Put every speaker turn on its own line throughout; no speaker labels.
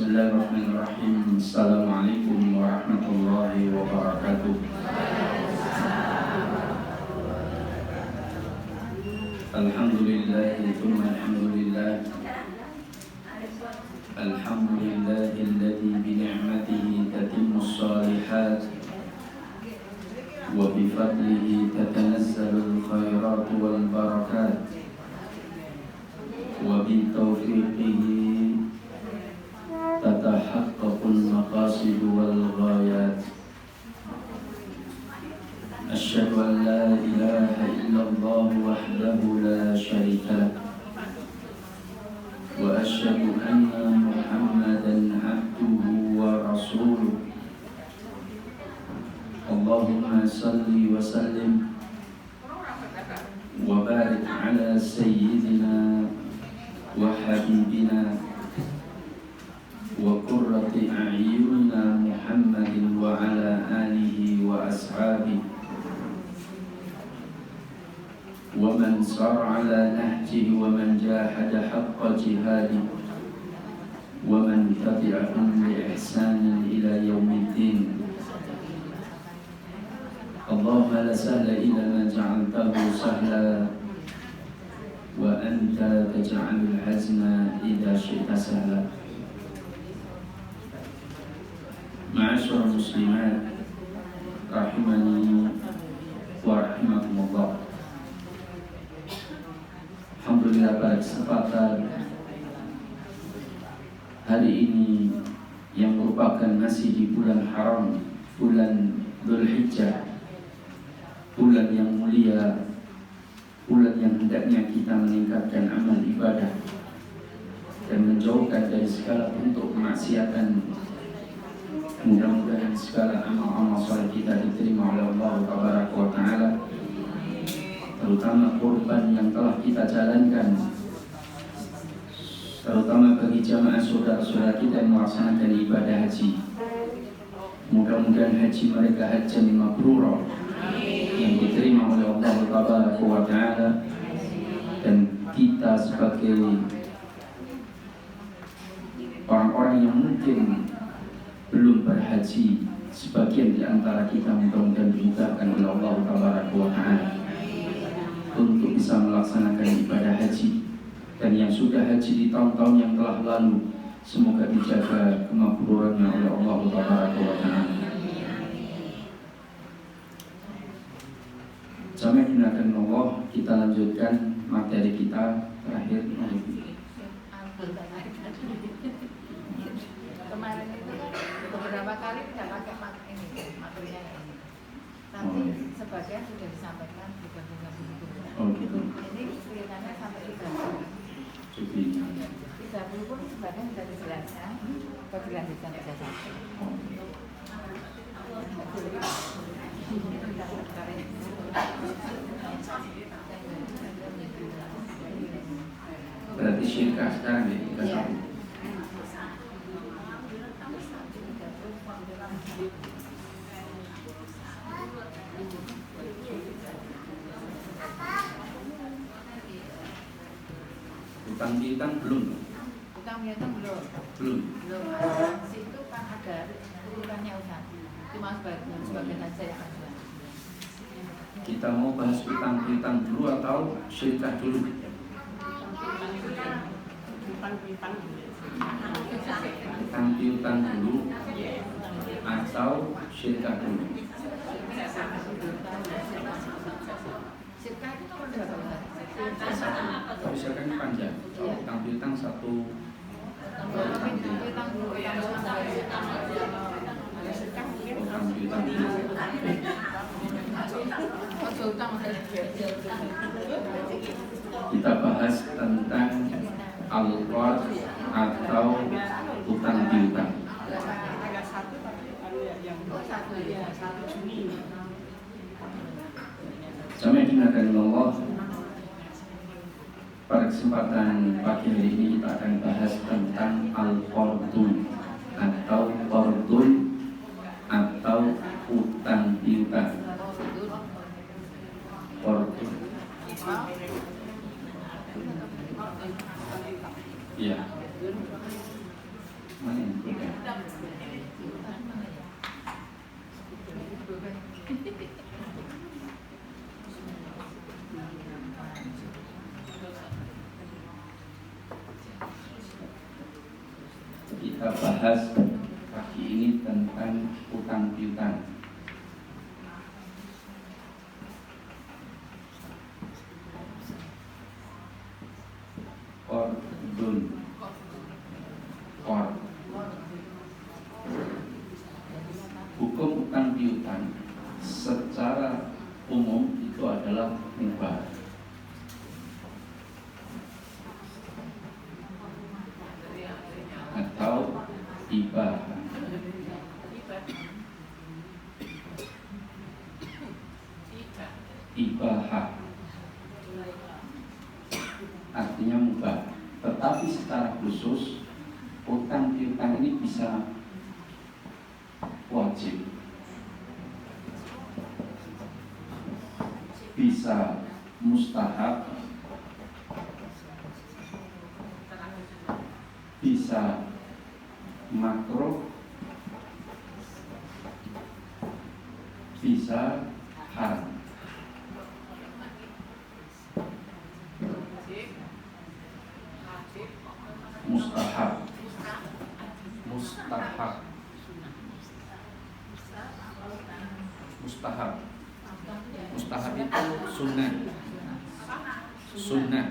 Bismillahirrahmanirrahim. Assalamualaikum warahmatullahi wabarakatuh. Alhamdulillah, thumma alhamdulillah. Alhamdulillahilladzi bi ni'matihi tatimmus shalihat wa bi fadlihi tatanazzalul khairat wal barakat wa bi taufiqihi tatahaqqaqul maqasid wal ghayat. Asyhadu an la ilaha illallah wahdahu la syarika lah wa asyhadu anna Muhammadan abduhu wa rasuluh. Allahumma salli wa sallim wa barik ala sayyidina wa habibina wa qurrati a'yunina Muhammadin wa ala alihi wa ashabihi wa man sara ala nahjihi wa man jahada haqqa jihadi wa man tabi'ahum bi ihsanin ila yaumiddin. Allahumma la sahla illa ma ja'altahu sahla wa anta taj'alul hazna idza syi'ta sahla. Ma'asyiral muslimat rahimani wa rahimakumullah. Alhamdulillah, pada kesempatan hari ini yang merupakan masih di bulan haram, bulan Dzulhijjah, bulan yang mulia, bulan yang hendaknya kita meningkatkan amal ibadah dan menjauhkan dari segala bentuk kemaksiatan. Mudah-mudahan segala amal-amal saleh kita diterima oleh Allah Tabaraka wa Ta'ala, terutama korban yang telah kita jalankan, terutama bagi jamaah saudara-saudara kita yang melaksanakan ibadah haji. Mudah-mudahan haji mereka hajjan mabrura yang diterima oleh Allah Tabaraka wa Ta'ala, dan kita sebagai orang-orang yang mungkin belum berhaji, sebagian di antara kita mudah-mudahan dimudahkan oleh Allah Tabaraka wa Ta'ala untuk bisa melaksanakan ibadah haji, dan yang sudah haji di tahun-tahun yang telah lalu semoga dijaga kemakburannya oleh Allah Tabaraka wa Ta'ala. Jamaah dinakan Allah, kita lanjutkan materi kita terakhir.
Kemarin itu kan beberapa kali tidak pakai materinya ini, tapi sebagian sudah disampaikan bukan begitu. Ini kelihatannya sampai 30 pun sebagian sudah dijelaskan, atau dilanjutkan saja sampai.
Berarti syirkah sekarang ya kita tahu. Utang piutang belum?
Utang piutang belum. Situ kan ada urutannya Ustaz. Cuma sebagian saja yang ada.
Kita mau bahas utang piutang dulu atau syirkah dulu? Utang piutang dulu atau syirkah dulu?
Syirkah itu berapa Ustaz?
Tapi syirkah ini panjang. Utang piutang satu. Utang piutang dulu. Kita bahas tentang al-qard atau utang piutang. Jamaah dimuliakan Allah, pada kesempatan pagi hari ini kita akan bahas tentang al-qardun atau qardun atau utang piutang. Qardun. Ya. Mana yang bukan? Kita bahas pagi ini tentang utang piutang. Qardun. Hukum utang piutang secara umum itu adalah riba. Atau ibah. Ibahah artinya mubah. Tetapi secara khusus utang piutang ini bisa wajib, bisa mustahab, bisa makruh, bisa haram. Mustahab, mustahab, mustahab, mustahab itu sunnah, sunnah.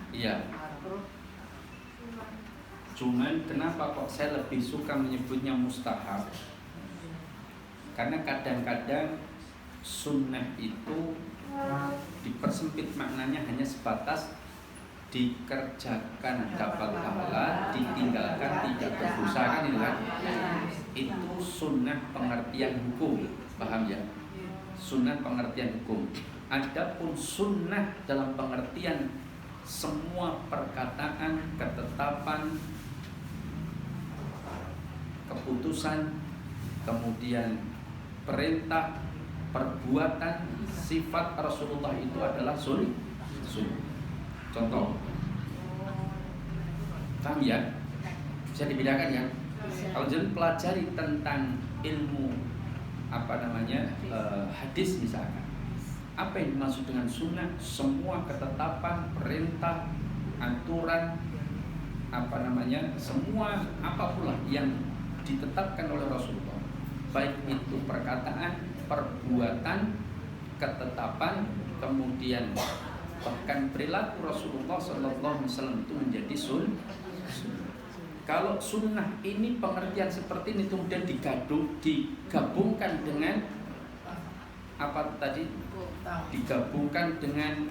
Iya. Cuman kenapa kok saya lebih suka menyebutnya mustahab? Karena kadang-kadang sunnah itu dipersempit maknanya hanya sebatas dikerjakan dapat pahala, ditinggalkan tidak berdosa, kan itu kan? Itu sunnah pengertian hukum, paham ya? Sunnah pengertian hukum. Adapun sunnah dalam pengertian semua perkataan, ketetapan, keputusan, kemudian perintah, perbuatan, sifat Rasulullah itu adalah sunnah. Contoh, paham ya? Bisa dibedakan ya? Kalau jadi pelajari tentang ilmu hadis misalkan, apa yang dimaksud dengan sunnah? Semua ketetapan, perintah, aturan, semua apapun yang ditetapkan oleh Rasulullah, baik itu perkataan, perbuatan, ketetapan, kemudian bahkan perilaku Rasulullah SAW itu menjadi sunnah. Kalau sunnah ini pengertian seperti ini kemudian digabungkan dengan apa tadi? Digabungkan dengan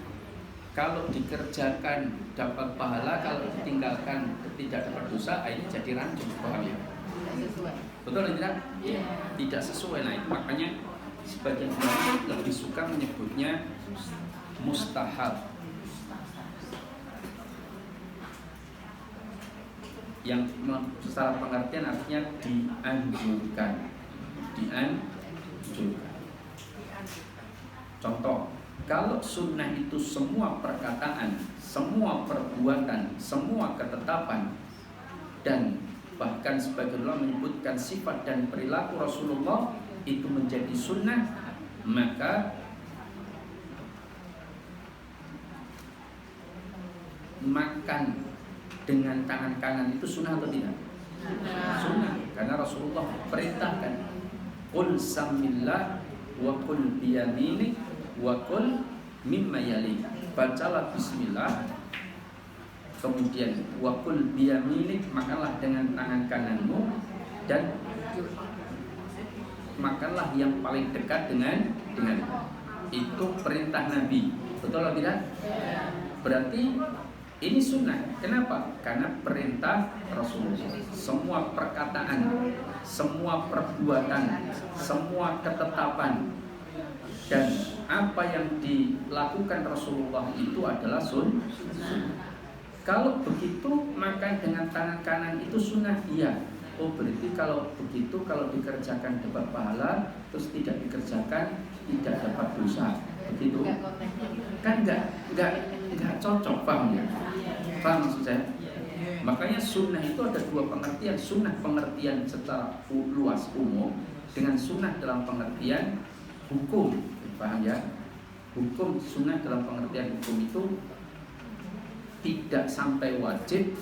kalau dikerjakan dapat pahala, kalau ditinggalkan tidak dapat dosa, ini jadi rancu, paham ya? Betul atau tidak? Tidak sesuai. Nah itu makanya sebagian orang lebih suka menyebutnya mustahab, yang secara pengertian artinya dianjurkan. Contoh, kalau sunnah itu semua perkataan, semua perbuatan, semua ketetapan, dan bahkan sebagian ulama menyebutkan sifat dan perilaku Rasulullah itu menjadi sunnah, maka makan dengan tangan kanan itu sunnah atau tidak? Sunnah, karena Rasulullah perintahkan qul samillah wa qul biyaminik wa qul mimma yalik. Bacalah bismillah, kemudian wa qul biyaminik, makanlah dengan tangan kananmu, dan makanlah yang paling dekat dengan itu perintah Nabi. Betul atau tidak? Berarti ini sunnah. Kenapa? Karena perintah Rasulullah. Semua perkataan, semua perbuatan, semua ketetapan, dan apa yang dilakukan Rasulullah itu adalah sunnah. Kalau begitu makan dengan tangan kanan itu sunnah, iya. Oh berarti kalau begitu, kalau dikerjakan dapat pahala, terus tidak dikerjakan tidak dapat dosa. Begitu? Kan enggak cocok, paham ya? Paham maksud saya? Makanya sunnah itu ada dua pengertian. Sunnah pengertian secara luas umum, dengan sunnah dalam pengertian hukum. Paham ya? Hukum sunnah dalam pengertian hukum itu tidak sampai wajib,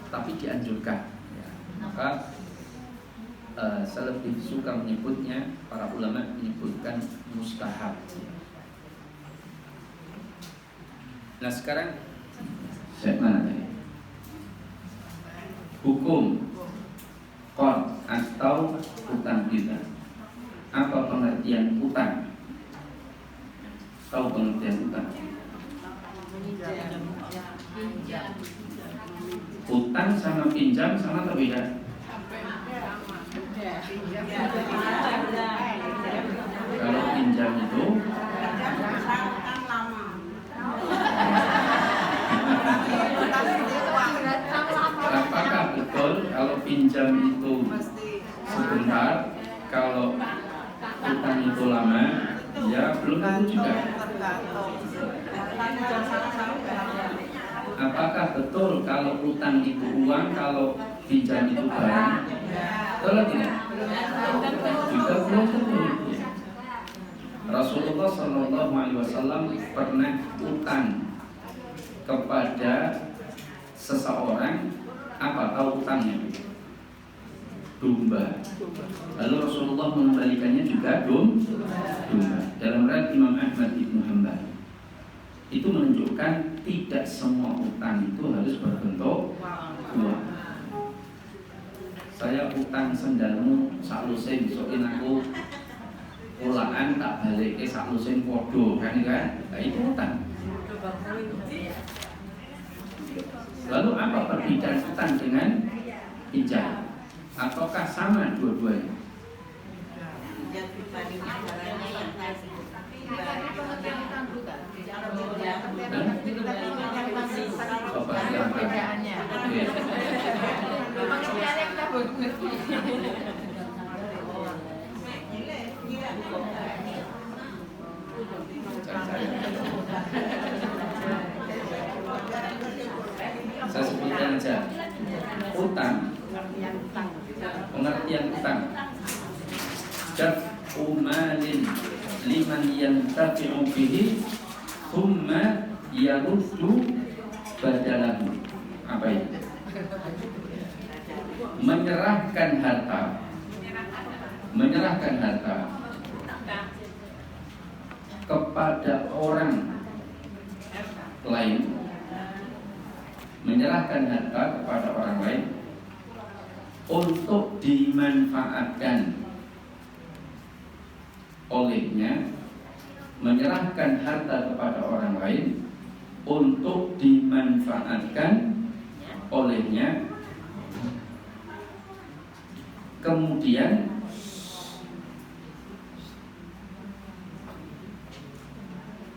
tapi dianjurkan ya. Maka saya lebih suka menyebutnya, para ulama menyebutkan mustahab. Nah sekarang saya mana tadi? Hukum qard atau utang piutang. Apa pengertian utang? Tahu pengertian utang? Utang sama pinjam sama atau beda? Kalau pinjam itu apakah betul kalau pinjam itu sebentar, kalau utang itu lama? Ya belum tentu juga. Apakah betul kalau utang itu uang, kalau pinjam itu barang? Betul tidak? Juga belum tentu. Rasulullah SAW pernah utang kepada seseorang. Apa tahu utangnya? Domba. Lalu Rasulullah mengembalikannya juga domba. Dalam riwayat Imam Ahmad Ibnu Hanbal, itu menunjukkan tidak semua utang itu harus berbentuk uang. Saya utang sendalmu sak lusin, sokin aku ulaan tak balik ke sak lusin podo, kan? Nah, itu utang. Lalu apa perbedaan utang dengan pinjam? Ataukah sama dua-duanya?
Perbedaannya. Pengertiannya kita belum ngerti.
Saya sebutkan aja. Utang, pengertian utang, daf'u malin liman yantafi'u bihi thumma yaruddu badalahu. Apa itu? Menyerahkan harta kepada orang lain, menyerahkan harta kepada orang lain untuk dimanfaatkan olehnya, menyerahkan harta kepada orang lain untuk dimanfaatkan olehnya, kemudian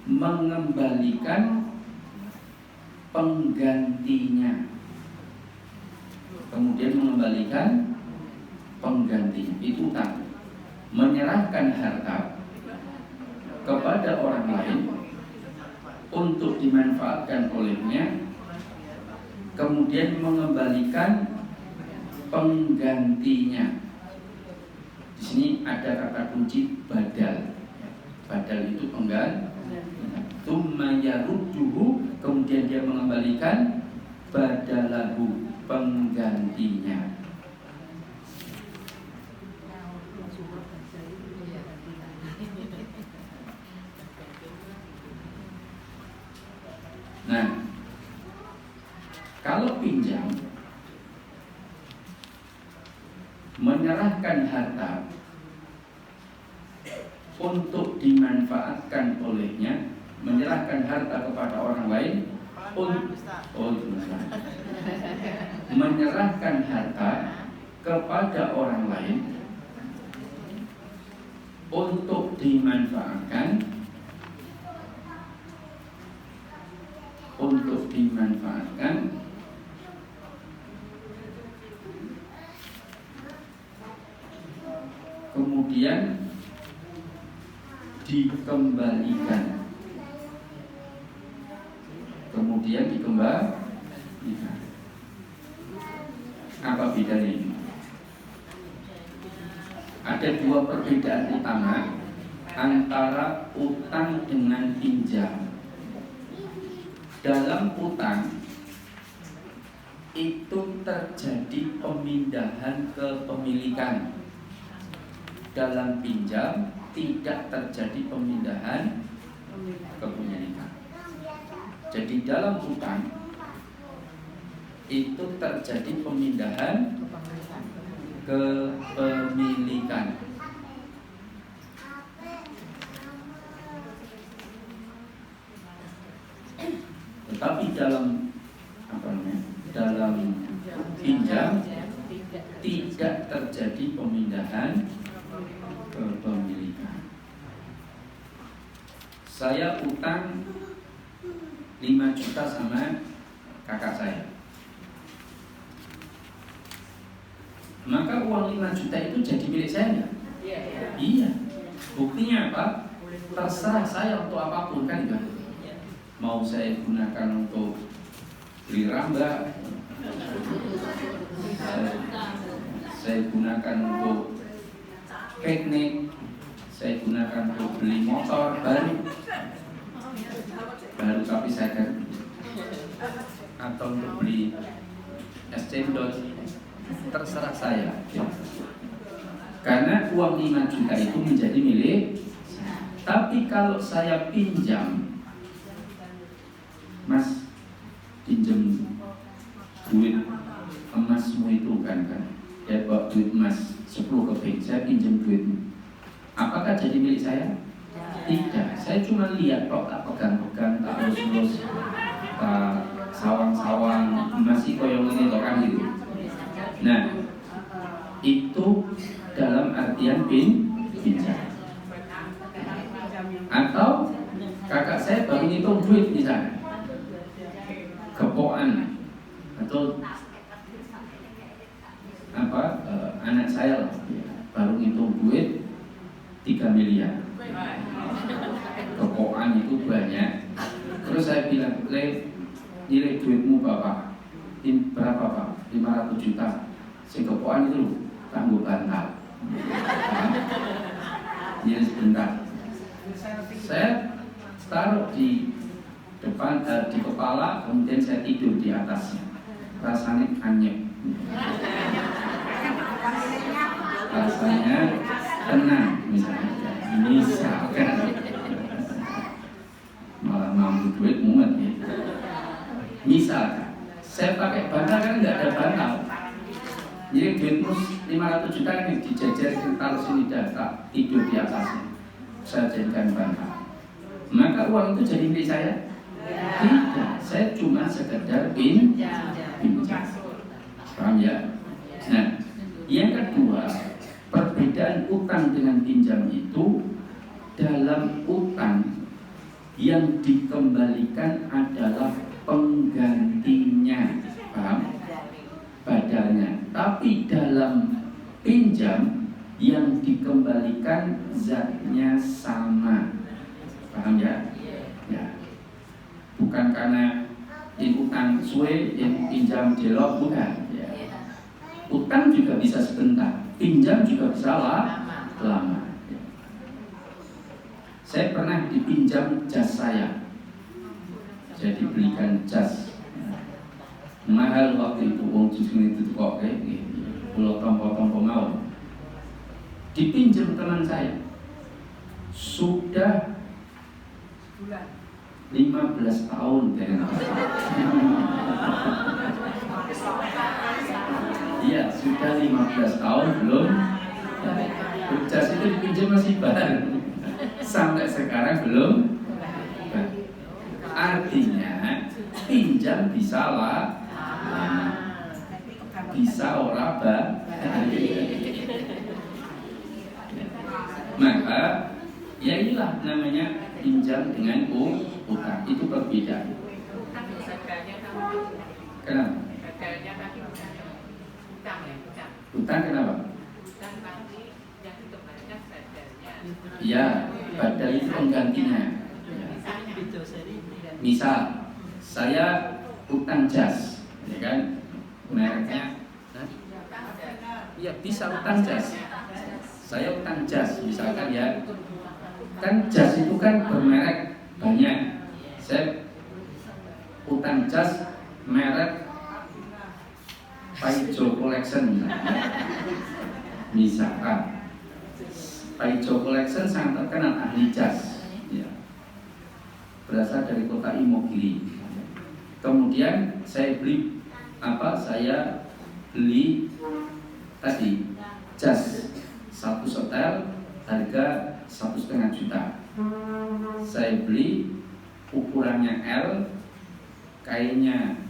mengembalikan penggantinya, itu utang. Menyerahkan harta kepada orang lain untuk dimanfaatkan olehnya, kemudian mengembalikan penggantinya. Di sini ada kata kunci badal. Badal itu pengganti. Tsumma yarudduhu, kemudian dia mengembalikan badalahu, penggantinya. Nah, kalau pinjam, menyerahkan harta untuk dimanfaatkan olehnya, menyerahkan harta kepada orang lain menyerahkan harta kepada orang lain untuk dimanfaatkan kemudian dikembalikan. apa bedanya ini? Ada dua perbedaan utama antara utang dengan pinjam. Dalam utang itu terjadi pemindahan kepemilikan. Dalam pinjam tidak terjadi pemindahan kepemilikan. Jadi dalam utang itu terjadi pemindahan kepemilikan. Tetapi dalam dalam pinjam tidak terjadi pemindahan kepemilikan. Saya utang 5 juta sama kakak saya. Maka uang 5 juta itu jadi milik saya nggak? Iya. Buktinya apa? Terserah saya untuk apapun kan gitu. Mau saya gunakan untuk beli rambak, saya gunakan untuk piknik, saya gunakan untuk beli motor baru tapi saya kan, atau untuk beli es cendol, terserah saya. Karena uang 5 juta itu menjadi milik. Tapi kalau saya pinjam, Mas, pinjam duit emasmu itu kan ya, bawa duit emas 10 keping, saya pinjam duitmu, apakah jadi milik saya? Tidak, saya cuma lihat kok, tak pegang-pegang, tak lus-lus, tak sawang-sawang, masih koyong ini loh kan gitu. Nah, itu dalam artian pinjam. Atau kakak saya baru ngitung duit misalnya, kepoan atau anak saya lah, baru ngitung duit 3 miliar. Kepoan itu banyak. Terus saya bilang, nilai duitmu bapak berapa pak? 500 juta. Si kepoan itu tangguh bantal. Ini sebentar. Saya taruh di depan, di kepala, kemudian saya tidur di atasnya. Rasanya anyep, rasanya tenang misalnya. Misalkan malah mampu duit mumet ya. Misalkan saya pakai bantal kan nggak ada bantal. Jadi duitmu 500 juta ini dijajar, taruh sini data, tidur di atasnya. Saya jadikan bantal. Maka uang itu jadi milik saya? Tidak, saya cuma sekedar pinjam. Paham ya? Nah, yang kedua, perbedaan utang dengan pinjam itu, dalam utang yang dikembalikan adalah penggantinya, paham? Badalnya. Tapi dalam pinjam yang dikembalikan zatnya sama, paham ya? Ya. Bukan karena utang suwe, pinjam delok, bukan. Ya. Utang juga bisa sebentar, pinjam juga bisa lama. Ya. Saya pernah dipinjam jas saya, jadi belikan jas mahal waktu itu, wong justru itu kok pulau tompo-tompo mau. Dipinjam teman saya sudah 15 tahun dengan iya, sudah 15 tahun belum. Jas itu dipinjam masih baru, sampai sekarang belum. Artinya pinjam bisa bisa ora maka ya inilah namanya pinjam dengan utang, itu perbedaan. Kenapa? Utang kenapa? Ya, badal itu penggantinya. Misal saya utang jas, ya kan, mereknya Ya bisa utang jas. Saya utang jas misalkan ya. Kan jas itu kan bermerek banyak. Saya utang jas merek Paijo Collection misalkan. Paijo Collection sangat terkenal ahli jas ya. Berasal dari kota Imogiri. Kemudian saya beli tadi jas satu setel harga 1,5 juta. Saya beli ukurannya L, kainnya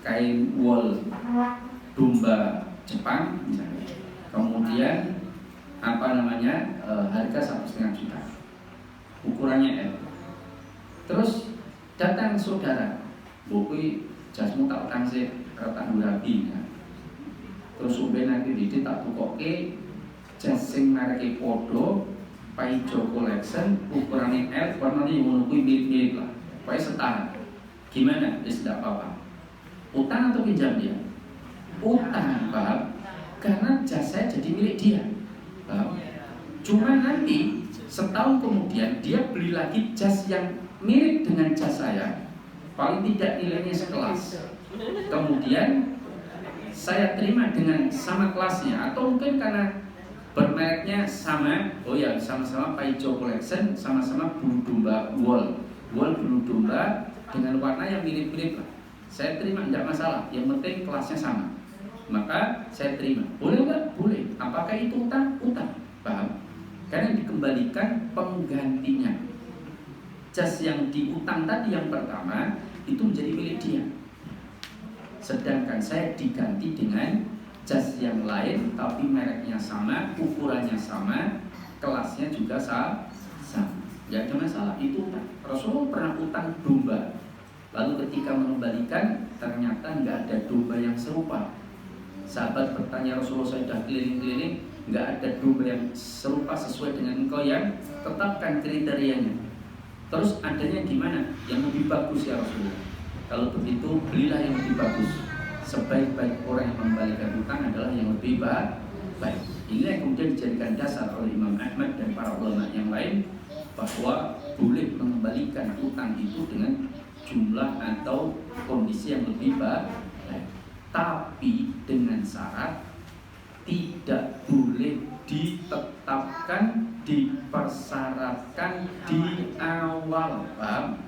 kain wool domba Jepang misalnya. Kemudian harga 1,5 juta. Ukurannya L. Terus datang saudara, "Bukui jasmu tak utang sih, retak durabi." Terus sampai nanti didik tak tukoke jas sing mereke podo Paijo Collection ukurannya L, warnanya ngono kuwi mirip-mirip lah. Pokoknya setara. Gimana? Ya tidak apa-apa. Utang atau pinjam dia? Utang, paham? Karena jas saya jadi milik dia. Paham? Cuma nanti setahun kemudian dia beli lagi jas yang mirip dengan jas saya, paling tidak nilainya sekelas. Kemudian saya terima dengan sama kelasnya, atau mungkin karena bermereknya sama, sama-sama Paijo Collection, sama-sama bulu domba wool bulu domba dengan warna yang mirip-mirip lah. Saya terima, tidak masalah, yang penting kelasnya sama. Maka saya terima. Boleh nggak? Boleh. Apakah itu utang? Utang, paham? Karena dikembalikan penggantinya. Jas yang diutang tadi yang pertama itu menjadi milik dia. Sedangkan saya diganti dengan jas yang lain, tapi mereknya sama, ukurannya sama, kelasnya juga sama. Ya ada masalah, itu utang. Rasulullah pernah utang domba, lalu ketika mengembalikan ternyata nggak ada domba yang serupa. Sahabat bertanya Rasulullah, saya sudah keliling-keliling, nggak ada domba yang serupa sesuai dengan engkau yang tetapkan kriterianya. Terus adanya gimana? Yang lebih bagus ya Rasulullah. Kalau begitu belilah yang lebih bagus. Sebaik-baik orang yang mengembalikan utang adalah yang lebih baik. Ini yang kemudian dijadikan dasar oleh Imam Ahmad dan para ulama yang lain, bahwa boleh mengembalikan utang itu dengan jumlah atau kondisi yang lebih baik, tapi dengan syarat tidak boleh ditetapkan, dipersyaratkan di awal. Paham?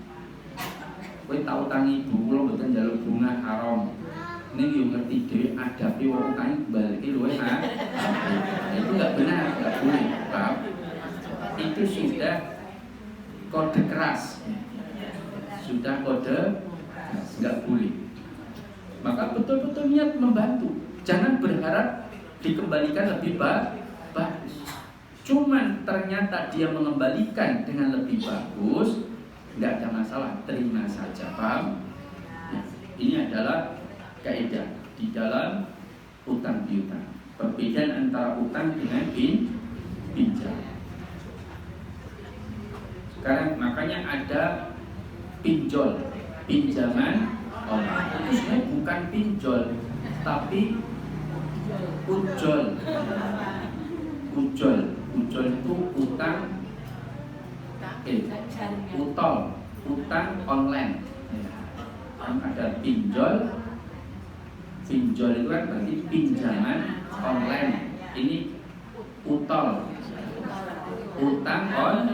Kowe tak utangi ibu kula mboten njaluk bunga haram. Ini yang ngerti dhewe adabe wong utangi balike luwih itu enggak benar, enggak boleh. Paham? Itu sudah kode keras. Sudah kode enggak boleh. Maka betul-betul niat membantu. Jangan berharap dikembalikan lebih bagus. Cuman ternyata dia mengembalikan dengan lebih bagus, tidak ada masalah, terima saja. Paham? Nah, ini adalah kaidah di dalam utang piutang. Perbedaan antara utang dengan pinjam. Sekarang makanya ada pinjol, pinjaman orang. Itu sebenarnya bukan pinjol, tapi ujol. Ujol itu utang, utang online. Ada pinjol itu kan berarti pinjaman online. Ini utang online.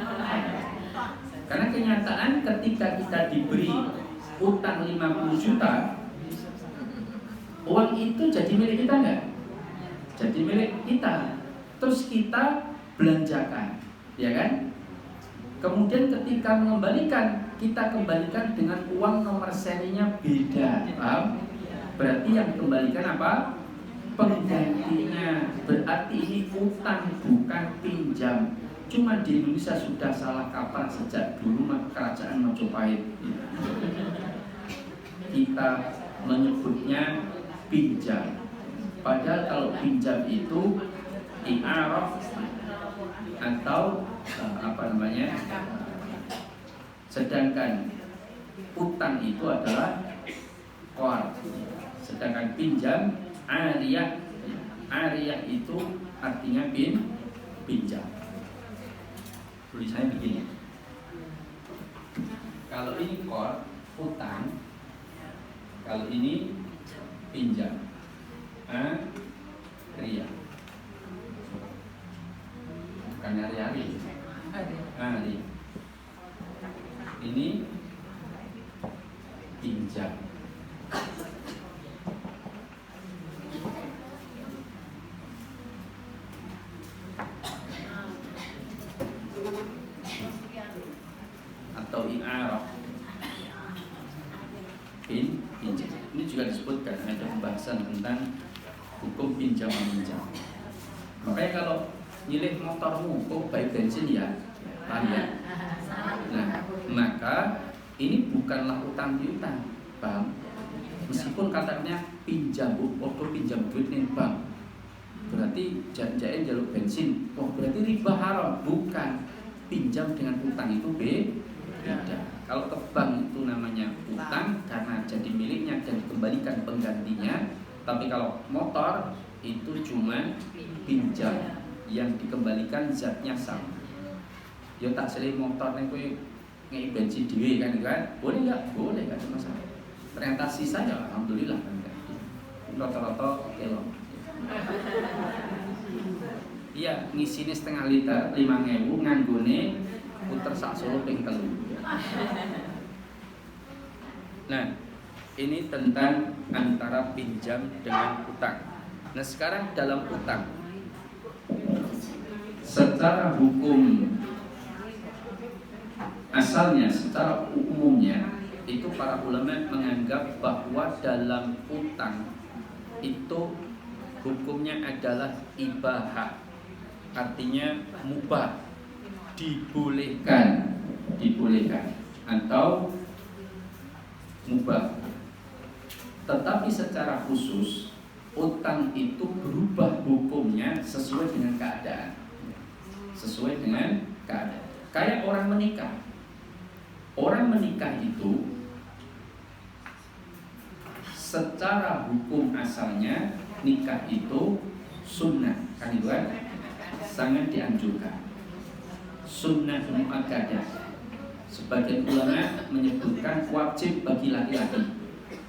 Karena kenyataan ketika kita diberi utang 50 juta, uang itu jadi milik kita enggak? Jadi milik kita. Terus kita belanjakan, ya kan? Kemudian ketika mengembalikan, kita kembalikan dengan uang nomor serinya beda. Paham? Berarti yang dikembalikan apa? Penggantinya. Berarti ini utang bukan pinjam. Cuma di Indonesia sudah salah kaprah sejak dulu kerajaan Majapahit. Kita menyebutnya pinjam. Padahal kalau pinjam itu i'arah atau sedangkan utang itu adalah qard. Sedangkan pinjam ariyah Ariyah itu artinya pinjam. Tulisannya begini. Kalau ini qard, utang. Kalau ini pinjam. Ariyah. Bukan hari-hari. Ariyah. Ini pinjam. Atau i'arah. Pinjam. Ini juga disebutkan ada pembahasan tentang hukum pinjam meminjam. Makanya kalau nyilih motormu kok baik bensin ya, ya. Nah, maka ini bukanlah utang piutang, paham? Meskipun katanya pinjam, pinjam duit nih bang, berarti janjian jalur bensin, berarti riba haram, bukan. Pinjam dengan utang itu beda. Kalau ke bank itu namanya utang karena jadi miliknya dan dikembalikan penggantinya. Tapi kalau motor itu cuma pinjam yang dikembalikan zatnya sama. Ya tak seling motor nih kowe ngei bensin dhewe kan, boleh nggak? Boleh, nggak ada masalah. Ternyata sisanya alhamdulillah kan. Rata-rata elok. Iya, ngisine setengah liter 5.000 nganggone puter sak Solo ping 3. Nah, ini tentang antara pinjam dengan utang. Nah, sekarang dalam utang, secara hukum asalnya, secara umumnya itu para ulama menganggap bahwa dalam utang itu hukumnya adalah ibahah, artinya mubah, dibolehkan atau mubah. Tetapi secara khusus utang itu berubah hukumnya sesuai dengan keadaan. Kayak orang menikah. Orang menikah itu secara hukum asalnya nikah itu sunnah, kan itu kan? Sangat dianjurkan. Sunnah muakkadah. Sebagian ulama menyebutkan wajib bagi laki-laki,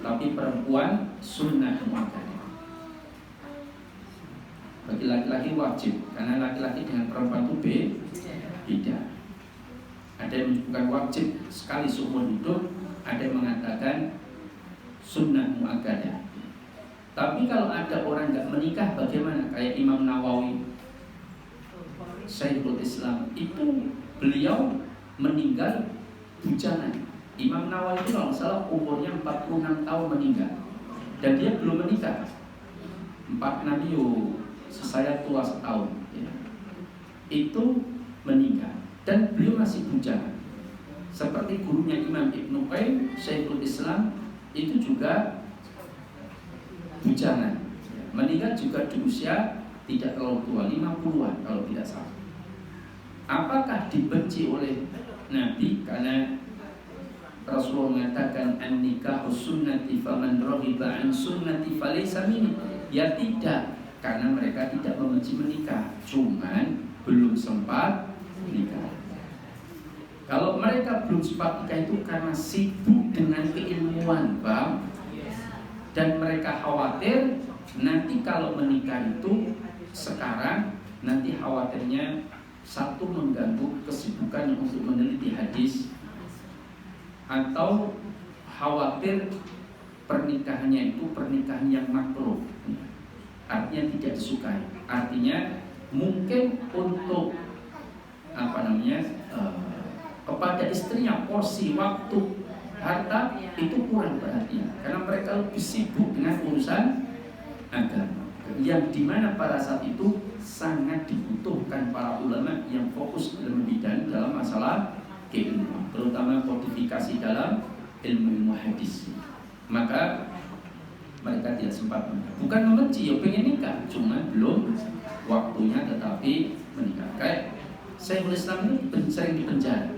tapi perempuan sunnah muakkadah. Bagi laki-laki wajib, karena laki-laki dengan perempuan itu beda. Ada yang menyebutkan wajib sekali seumur hidup, ada yang mengatakan sunnah muakkadah. Tapi kalau ada orang nggak menikah bagaimana? Kayak Imam Nawawi, Syekhul Islam, itu beliau meninggal bujangan. Imam Nawawi itu kalau salah umurnya 46 tahun meninggal, dan dia belum menikah. 46 saya tua setahun ya. Itu meninggal dan beliau masih bujangan. Seperti gurunya Imam Ibnu Qayyim, Syekhul Islam, itu juga bujangan, meninggal juga di usia tidak terlalu tua, 50-an kalau tidak salah. Apakah dibenci oleh Nabi? Karena Rasulullah mengatakan an-nikahu sunnati faman raghiba an sunnati falaysa minni. Ya tidak, karena mereka tidak membenci menikah, cuman belum sempat menikah. Kalau mereka belum sempat nikah itu karena sibuk dengan keilmuan, Bang. Dan mereka khawatir nanti kalau menikah itu sekarang, nanti khawatirnya satu mengganggu kesibukan untuk meneliti hadis, atau khawatir pernikahannya itu pernikahan yang makruh, artinya tidak disukai. Artinya mungkin untuk kepada istrinya porsi waktu harta itu kurang perhatian, karena mereka lebih sibuk dengan urusan agama, yang dimana pada saat itu sangat dibutuhkan para ulama yang fokus lebih dalam masalah keilmuan, terutama kodifikasi dalam ilmu hadis. Maka mereka tidak sempat menikah. Bukan membenci, ya pengen nikah, cuma belum waktunya, tetapi menikah. Kayak Syekhul Islam ini sering dipenjara.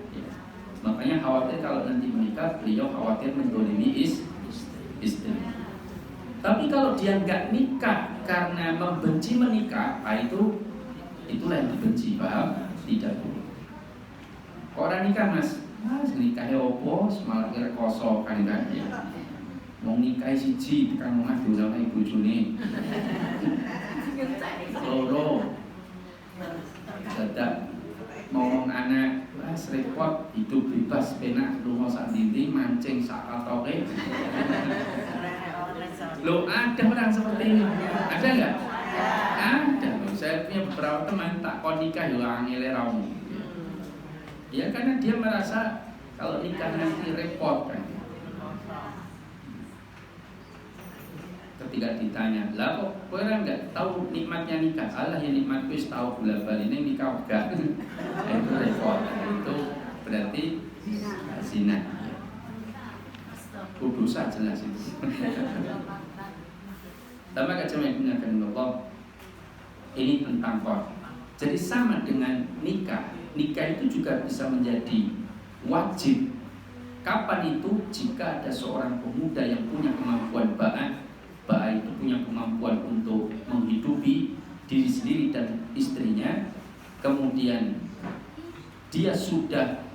Makanya khawatir kalau nanti menikah, beliau khawatir mendolimi istri. Tapi kalau dia nggak nikah karena membenci menikah, itulah yang dibenci, paham? Tidak boleh. Kok orang nikah mas? Mas nikahnya opo, malah kira kosong kan ya. Mau nikah siji, kan mau ngadu sama ibu Juni. Loro, dadak ngomong anak, mas repot, hidup bebas, penak, rumah sak dinding, mancing sak katoke. Loh ada orang seperti ini? Ada nggak? Ada. Saya punya beberapa teman tak kau nikah juga angele ramu. Ya karena dia merasa kalau nikah nanti repot kan. Ketika ditanya, lah kok orang nggak tahu nikmatnya nikah? Alah ya nikmat wis tahu bulan bali ini nikah enggak? Itu repot. Itu berarti zina. Dosa jelas itu. Tapi kacau yang digunakan Allah ini tentang kor. Jadi sama dengan nikah. Nikah itu juga bisa menjadi wajib. Kapan itu? Jika ada seorang pemuda yang punya kemampuan ba'a itu punya kemampuan untuk menghidupi diri sendiri dan istrinya. Kemudian dia sudah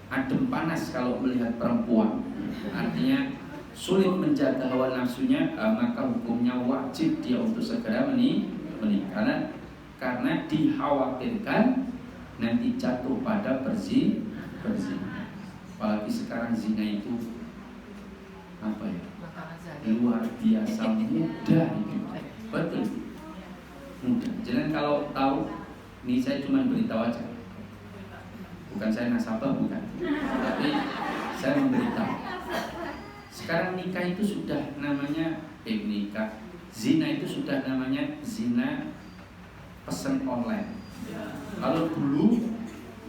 adem panas kalau melihat perempuan, artinya sulit menjaga hawa nafsunya, maka hukumnya wajib dia untuk segera menikah karena dikhawatirkan nanti jatuh pada berzina. Apalagi sekarang zina itu apa ya, luar biasa mudah itu, betul mudah. Jangan kalau tahu, ini saya cuma beritahu aja. Bukan saya nasabah, bukan. Tapi saya memberitahu. Sekarang nikah itu sudah namanya nikah. Zina itu sudah namanya zina pesan online. Kalau dulu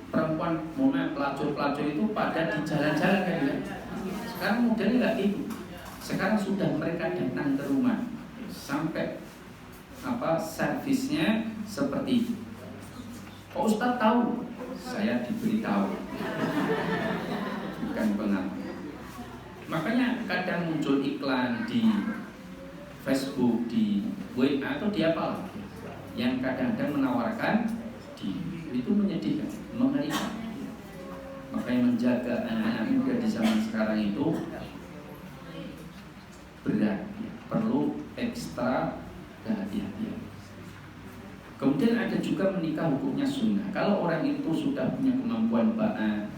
perempuan pelacur-pelacur itu pada di jalan-jalan kan ya. Sekarang modelnya nggak gitu. Sekarang sudah mereka datang ke rumah. Sampai servisnya seperti itu. Pak Ustadz tahu? Saya diberitahu, bukan pengalaman. Makanya kadang muncul iklan di Facebook, di WA atau di apa yang kadang-kadang menawarkan itu menyedihkan, mengerikan. Makanya menjaga anak-anak muda di zaman sekarang itu berat, perlu ekstra kehati-hatian. Kemudian ada juga menikah hukumnya sunnah. Kalau orang itu sudah punya kemampuan ba'a,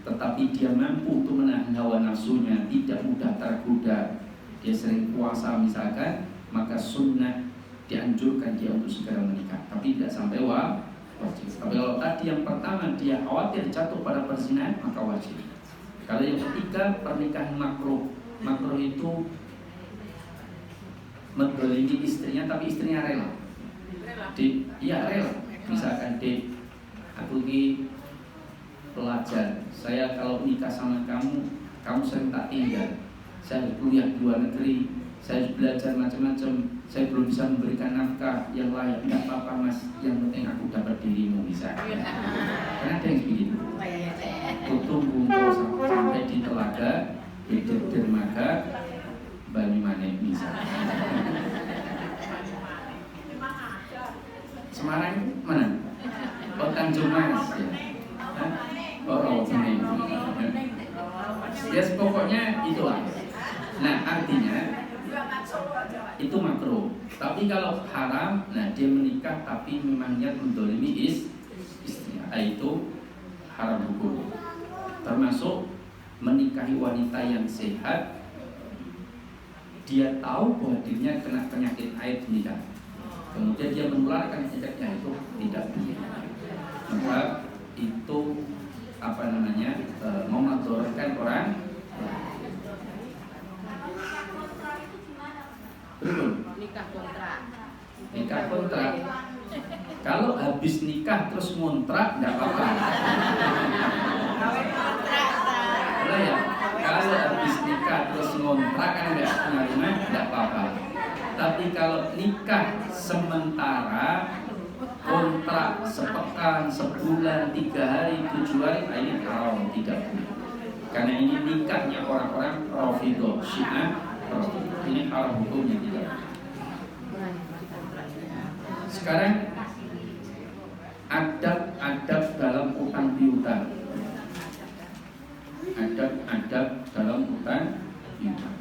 tetapi dia mampu untuk menahan hawa nafsunya, tidak mudah tergoda, dia sering puasa misalkan, maka sunnah dianjurkan dia untuk segera menikah. Tapi tidak sampai wajib. Tapi kalau tadi yang pertama dia khawatir jatuh pada perzinahan, maka wajib. Kalau yang ketiga pernikahan makruh. Makruh itu mendolimi istrinya tapi istrinya rela. Rela. Misalkan aku ini pelajar, saya kalau nikah sama kamu sering tak tinggal. Saya kuliah di luar negeri, saya belajar macam-macam, saya belum bisa memberikan nafkah yang layak. Tidak apa-apa mas, yang penting aku dapat dirimu misalnya. Karena ada yang begitu. Tunggu sampai di telaga, di dermaga, Banyumanik misalnya. Semarang mana? Oh Tanjung Mas ya. Oh Rawamangun. Ya pokoknya itulah. Nah artinya itu makruh. Tapi kalau haram, nah dia menikah tapi memang niat mendolimi istrinya, itu haram hukum. Termasuk menikahi wanita yang sehat, dia tahu bahwa dirinya kena penyakit haid menikah. Kemudian dia menularkan penyakitnya, itu tidak boleh. Maka itu memadorkan orang. Belum. Nikah kontrak. Kalau habis nikah terus ngontrak nggak apa-apa. Boleh ya. Kalau habis nikah terus ngontrak kan nggak punya rumah nggak apa-apa. Tapi kalau nikah sementara, kontrak sepekan, sebulan, 3 hari, 7 hari, ini haram, tidak boleh. Karena ini nikahnya orang-orang Rafidhah, Syiah Ini haram hukumnya tidak. Sekarang adab-adab dalam utang piutang. Adab-adab dalam utang piutang.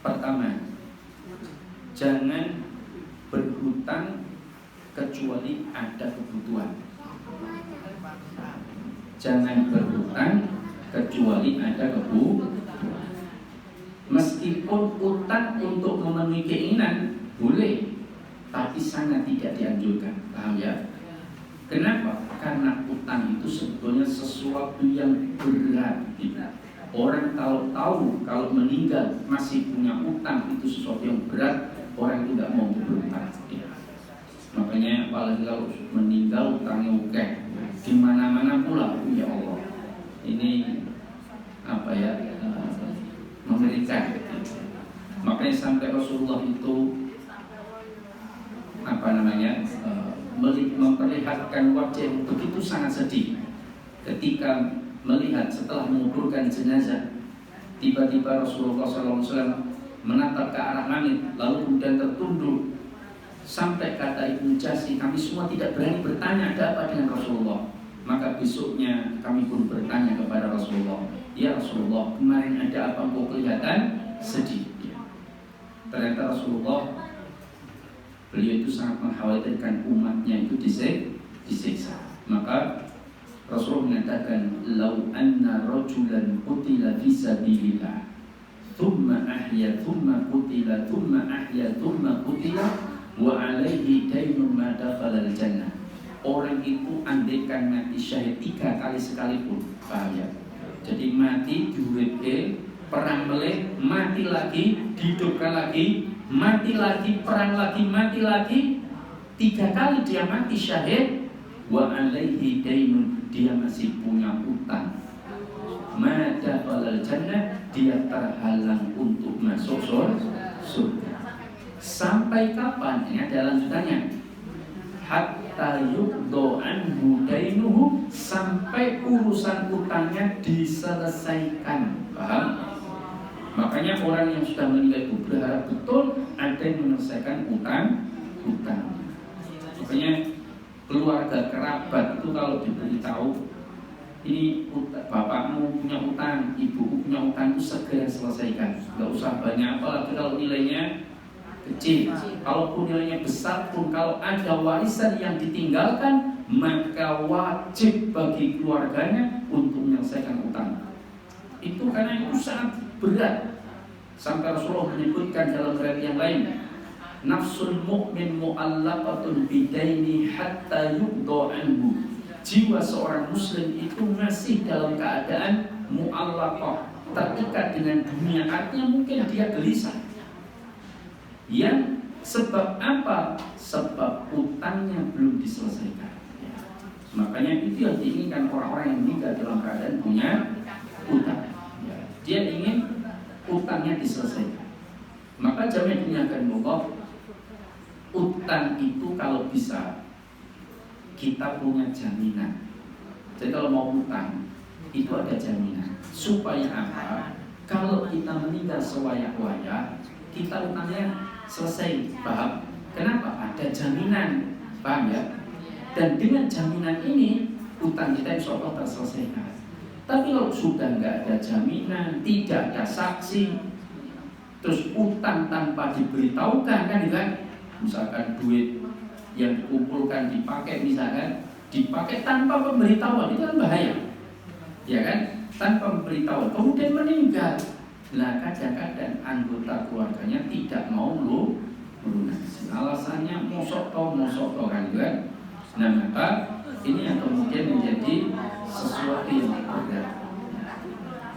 Pertama, jangan berhutang kecuali ada kebutuhan. Jangan berhutang kecuali ada kebutuhan. Meskipun utang untuk memenuhi keinginan boleh, tapi sangat tidak dianjurkan. Paham ya? Kenapa? Karena utang itu sebetulnya sesuatu yang berat. Orang kalau tahu kalau meninggal masih punya utang itu sesuatu yang berat, orang itu tidak mau berutang. Makanya apalagi kalau meninggal utangnya oke, di mana-mana pula, ya Allah, ini apa ya, mengerikan. Makanya sampai Rasulullah itu apa namanya, memperlihatkan wajah yang begitu sangat sedih ketika melihat setelah menguburkan jenazah, tiba-tiba Rasulullah SAW menatap ke arah langit, lalu kemudian tertunduk sampai kata Ibnu Jasi, kami semua tidak berani bertanya ada apa dengan Rasulullah. Maka besoknya kami pun bertanya kepada Rasulullah, ya Rasulullah, kemarin ada apa kok kelihatan sedih? Ternyata Rasulullah, beliau itu sangat mengkhawatirkan umatnya itu disiksa. Maka Rasulullah mengatakan, "Lau anna rajulan qutila fi sabilillah, thumma ahya, thumma qutila, thumma ahya, thumma qutila, wa alaihi dainun ma dakhala al-jannah." Orang itu andaikan mati syahid 3 kali sekalipun, paham ya? Jadi mati diuripke, perang meleh, mati lagi, dihidupkan lagi, mati lagi, perang lagi, mati lagi, 3 kali dia mati syahid, wa alaihi dainun, dia masih punya utang. Mada falal jannah, dia terhalang untuk masuk surga. Sampai kapan? Ini ada lanjutannya. Hatta yuqdo anhu dainuhu, sampai urusan utangnya diselesaikan. Paham? Makanya orang yang sudah meninggal itu berharap betul ada yang menyelesaikan utang. Makanya keluarga kerabat itu kalau diberitahu ini bapakmu punya utang, ibumu punya utang, itu segera selesaikan. Gak usah banyak, apalagi kalau nilainya kecil. Kalaupun nilainya besar pun, kalau ada warisan yang ditinggalkan, maka wajib bagi keluarganya untuk menyelesaikan utang. Itu karena itu sangat berat. Sampai Rasulullah menyebutkan dalam riwayat yang lain, nafsul mu'min mu'allaqatun bidaini hatta yuqda anhu. Jiwa seorang muslim itu masih dalam keadaan mu'allaqah, terikat dengan dunia. Artinya mungkin dia gelisah. Yang sebab apa? Sebab utangnya belum diselesaikan. Makanya itu yang diinginkan orang-orang yang meninggal dalam keadaan punya utang. Dia ingin utangnya diselesaikan. Maka jamaah diingatkan Allah, utang itu kalau bisa kita punya jaminan. Jadi kalau mau utang itu ada jaminan. Supaya apa? Kalau kita meninggal sewayak-wayak, kita utangnya selesai. Paham? Kenapa? Ada jaminan. Paham ya? Dan dengan jaminan ini utang kita insya Allah terselesaikan. Tapi kalau sudah nggak ada jaminan, tidak ada saksi, terus utang tanpa diberitahukan, kan? Misalkan duit yang dikumpulkan dipakai, misalkan dipakai tanpa pemberitahuan, itu kan bahaya, ya kan? Tanpa pemberitahuan, kemudian meninggal. Nah, kadang-kadang anggota keluarganya tidak mau melunasi. Alasannya mosok to kan? Nah, maka ini yang kemudian menjadi sesuatu yang berat.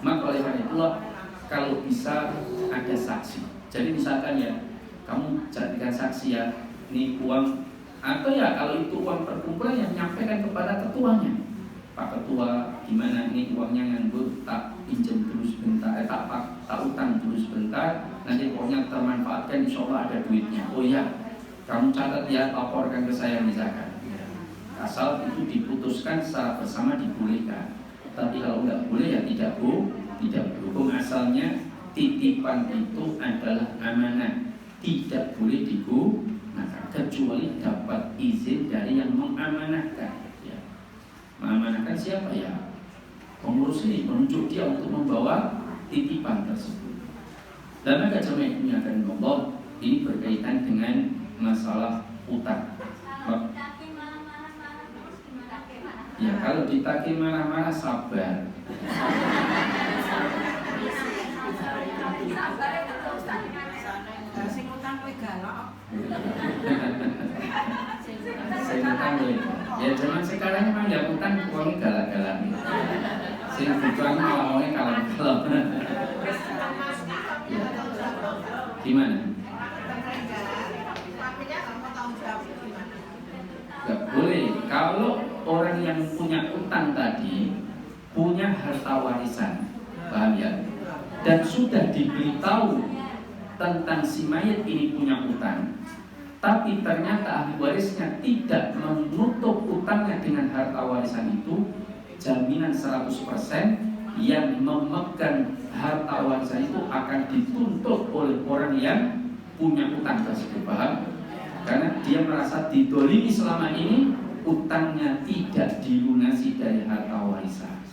Maka oleh karena itulah kalau bisa ada saksi. Jadi misalkan ya, kamu jadikan saksi ya, ini uang, atau ya kalau itu uang perkumpulan yang menyampaikan kepada ketuanya, Pak Ketua, gimana ini uangnya nganggur, tak pinjam dulu sebentar, tak utang dulu sebentar, nanti pokoknya termanfaatkan, insya Allah ada duitnya. Oh ya, kamu catat ya, laporkan ke saya misalkan. Asal itu diputuskan secara bersama dibolehkan. Tapi kalau nggak boleh ya tidak hukum asalnya titipan itu adalah amanah, tidak boleh digunakan kecuali dapat izin dari yang mengamanahkan. Ya. Mengamanahkan siapa ya? Pengurus ini menunjuk dia untuk membawa titipan tersebut. Dan maka jemaah yang dimuliakan Allah, ini berkaitan dengan masalah utang. Ya kalau ditagih marah-marah sabar.
Sing utang kowe galak.
Sing utang kowe. Ya zaman sekarang memang ya utang uangnya galak-galak. Sing utang malah uangnya kalem-kalem. Ya. Gimana? Gak boleh. Kalau orang yang punya utang tadi punya harta warisan, paham ya? Dan sudah diberitahu tentang si mayat ini punya utang, tapi ternyata ahli warisnya tidak menutup utangnya dengan harta warisan itu, jaminan 100% yang memegang harta warisan itu akan dituntut oleh orang yang punya utang tersebut, paham? Karena dia merasa didolimi selama ini, utangnya tidak dilunasi dari harta warisan.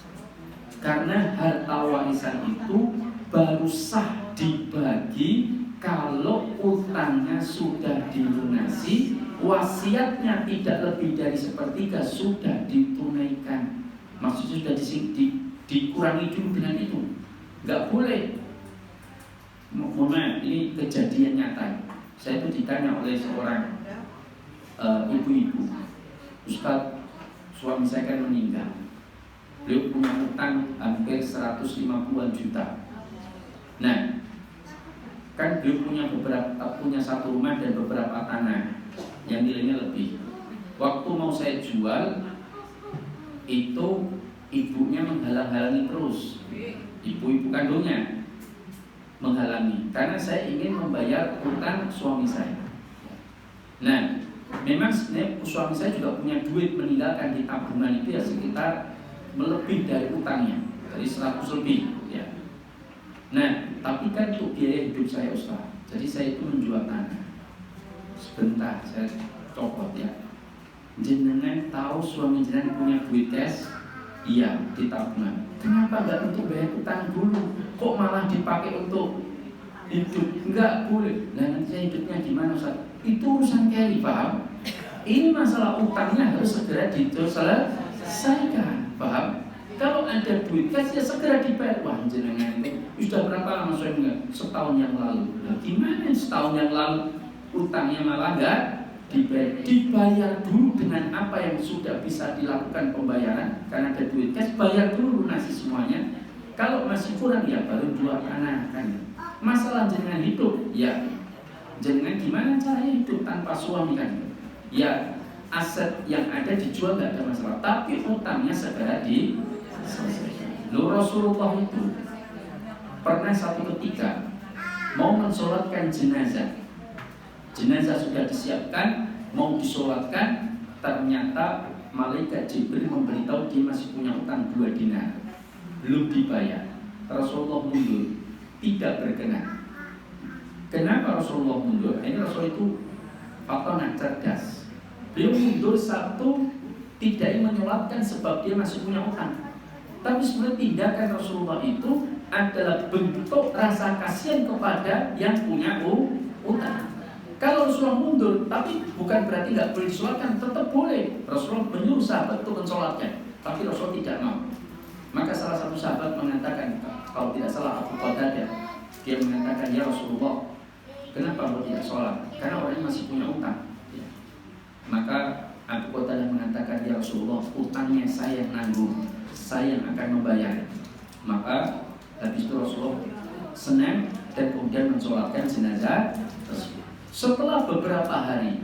Karena harta warisan itu baru sah dibagi kalau utangnya sudah dilunasi, wasiatnya tidak lebih dari sepertiga sudah ditunaikan. Maksudnya sudah dikurangi dulu dengan itu. Nggak boleh. Mohon maaf, ini kejadian nyata. Saya itu ditanya oleh seorang ibu-ibu, Ustadz, suami saya kan meninggal. Beliau punya utang hampir 150-an juta. Nah, kan beliau punya satu rumah dan beberapa tanah yang nilainya lebih. Waktu mau saya jual, itu ibunya menghalang-halangi terus. Ibu-ibu kandungnya menghalangi karena saya ingin membayar utang suami saya. Nah, memang sebenarnya suami saya juga punya duit meninggalkan di tabungan itu ya sekitar melebih dari utangnya, dari 100 lebih ya. Nah, tapi kan untuk biaya hidup saya Ustaz, jadi saya itu menjual tanah. Sebentar, saya copot ya. Jenengan tahu suami jenengan punya duit cash? Iya, di tabungan. Kenapa nggak untuk bayar utang dulu? Kok malah dipakai untuk hidup? Nggak boleh. Nah, nanti saya hidupnya gimana Ustaz? Itu urusan carry, paham? Ini masalah utangnya harus segera diselesaikan, paham? Kalau ada duit cash ya segera dibayar. Wah, jenengan itu sudah berapa lama suaminya? Setahun yang lalu. Nah, gimana setahun yang lalu utangnya malah nggak dibayar dulu dengan apa yang sudah bisa dilakukan pembayaran. Karena ada duit cash, bayar dulu lunasi semuanya. Kalau masih kurang ya baru jual tanah kan. Masalah jenengan hidup ya jenengan gimana caranya hidup tanpa suami kan? Ya aset yang ada dijual nggak ada masalah, tapi utangnya segera diselesaikan. Rasulullah itu pernah satu ketika mau mensolatkan jenazah. Jenazah sudah disiapkan, mau disolatkan, ternyata malaikat Jibril memberitahu dia masih punya utang 2 dinar, belum dibayar. Rasulullah mundur, tidak berkenan. Kenapa Rasulullah mundur? Ini Rasul itu fatonah cerdas. Beliau mundur satu, tidak menyolatkan sebab dia masih punya utang. Tapi sebenarnya tindakan Rasulullah itu adalah bentuk rasa kasihan kepada yang punya utang. Kalau Rasulullah mundur, tapi bukan berarti nggak boleh disolatkan, tetap boleh. Rasulullah menyuruh sahabat untuk mensolatkan, tapi Rasulullah tidak mau. Maka salah satu sahabat mengatakan, kalau tidak salah Abu Qatadah, dia mengatakan, ya Rasulullah, kenapa engkau tidak sholat? Karena orang masih punya utang. Maka Abu Qatadah mengatakan, ya Rasulullah, utangnya saya yang nanggung, saya yang akan membayar. Maka habis itu Rasulullah senang dan kemudian mensolatkan jenazah tersebut. Setelah beberapa hari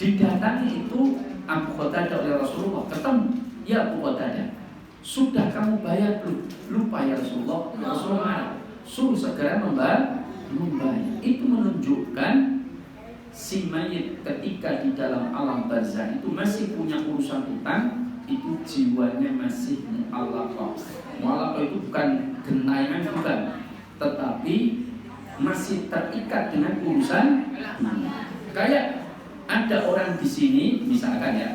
didatangi itu Abu Qatadah oleh Rasulullah, ketemu, ya Abu Qatadah, sudah kamu bayar belum? Lupa ya Rasulullah. Rasulullah suruh segera membayar. Itu menunjukkan si mayit ketika di dalam alam barzah itu masih punya urusan utang, itu jiwanya masih mu'allaqah. Mu'allaqah itu bukan gentayangan, bukan, tetapi masih terikat dengan urusan. Kayak ada orang di sini misalkan ya,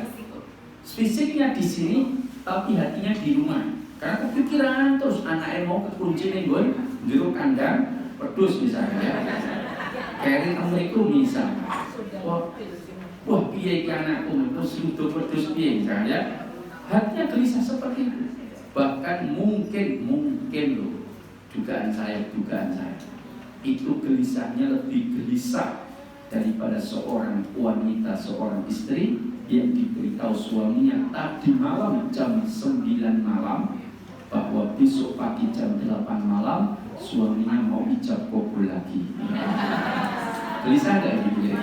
fisiknya di sini tapi hatinya di rumah. Karena kepikiran terus anaknya mau kekunci nih gue, juru kandang pedus misalnya ya. Kering itu misal. Wah piye ki anakku terus hidup pedus piye misalnya ya. Hatinya gelisah seperti itu. Bahkan mungkin loh, dugaan saya itu gelisahnya lebih gelisah daripada seorang wanita, seorang istri yang diberitahu suaminya tadi malam jam 9 malam bahwa besok pagi jam 8 malam suaminya mau ijab kabul lagi. Gelisah gak gitu?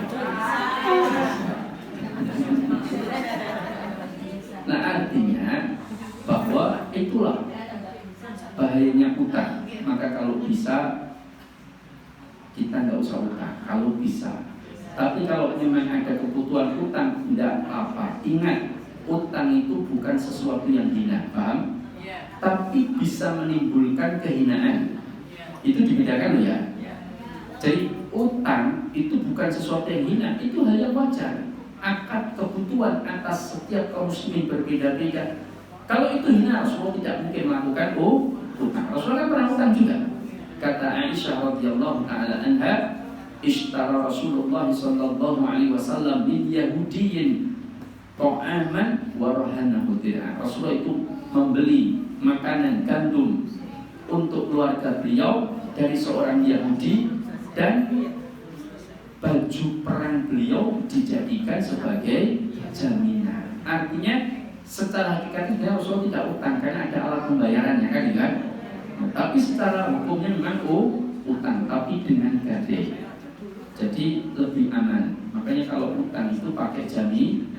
Nah artinya bahwa itulah bahayanya utang. Maka kalau bisa kita nggak usah utang kalau bisa. Tapi kalau memang ada kebutuhan utang, tidak apa-apa. Ingat, utang itu bukan sesuatu yang hina, paham? Tapi bisa menimbulkan kehinaan. Itu dibedakan loh ya. Jadi utang itu bukan sesuatu yang hina, itu hal yang wajar. Akad kebutuhan atas setiap kaum muslimin berbeda-beda. Kalau itu hina, Rasulullah tidak mungkin melakukan utang. Rasulullah kan pernah utang juga. Kata Aisyah radhiyallahu taala anha, ishtara Rasulullah sallallahu alaihi wasallam min Yahudiyyin ta'aman wa rahanahu dir'an. Rasulullah itu membeli makanan gandum untuk keluarga beliau dari seorang Yahudi dan baju perang beliau dijadikan sebagai jaminan. Artinya secara hakikatnya Rasulullah tidak utang karena ada alat pembayarannya kan. Tapi secara hukumnya memang utang, tapi dengan gadai. Jadi lebih aman. Makanya kalau utang itu pakai jaminan.